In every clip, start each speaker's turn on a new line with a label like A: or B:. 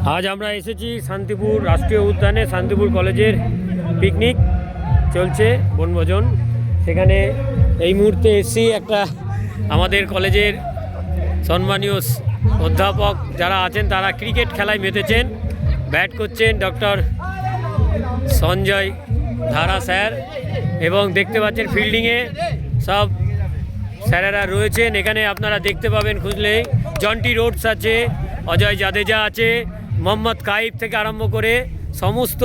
A: আজ আমরা এসেছি শান্তিপুর রাষ্ট্রীয় উদ্যানে। শান্তিপুর কলেজের পিকনিক চলছে, বনভোজন। সেখানে এই মুহূর্তে এসেছি একটা আমাদের কলেজের সম্মানীয় অধ্যাপক যারা আছেন তারা ক্রিকেট খেলায় মেতেছেন। ব্যাট করছেন ডক্টর সঞ্জয় ধারা স্যার, এবং দেখতে পাচ্ছেন ফিল্ডিংয়ে সব স্যারেরা রয়েছেন। এখানে আপনারা দেখতে পাবেন খুঁজলে জন্টি রোডস আছে, অজয় জাদেজা আছে, মোহাম্মদ কাইফ থেকে আরম্ভ করে সমস্ত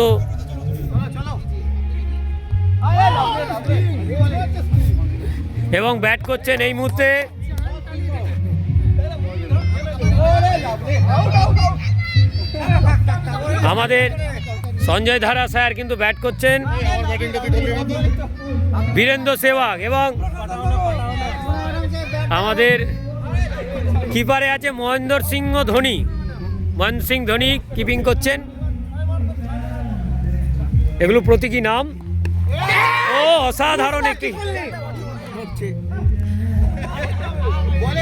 A: এবং ব্যাট করছেন এই মুহূর্তে আমাদের সঞ্জয় ধারা স্যার, কিন্তু ব্যাট করছেন বীরেন্দ্র সেহবাগ, এবং আমাদের কিপারে আছে মহেন্দ্র সিং ধোনি। মহেন্দ্র সিং ধোনি কিপিং করছেন। এগুলো প্রতীকী নাম। ও অসাধারণ একটি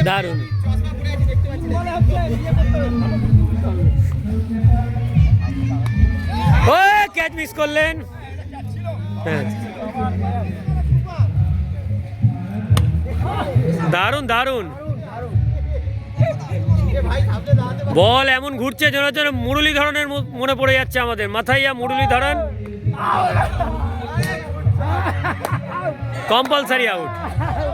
A: দারুণ। ও ক্যাচ মিস করলেন। দারুণ দারুণ বল, এমন ঘুরছে যেন যেন মুরলীধরনের মনে পড়ে যাচ্ছে আমাদের মাথায়। Muralitharan compulsory out.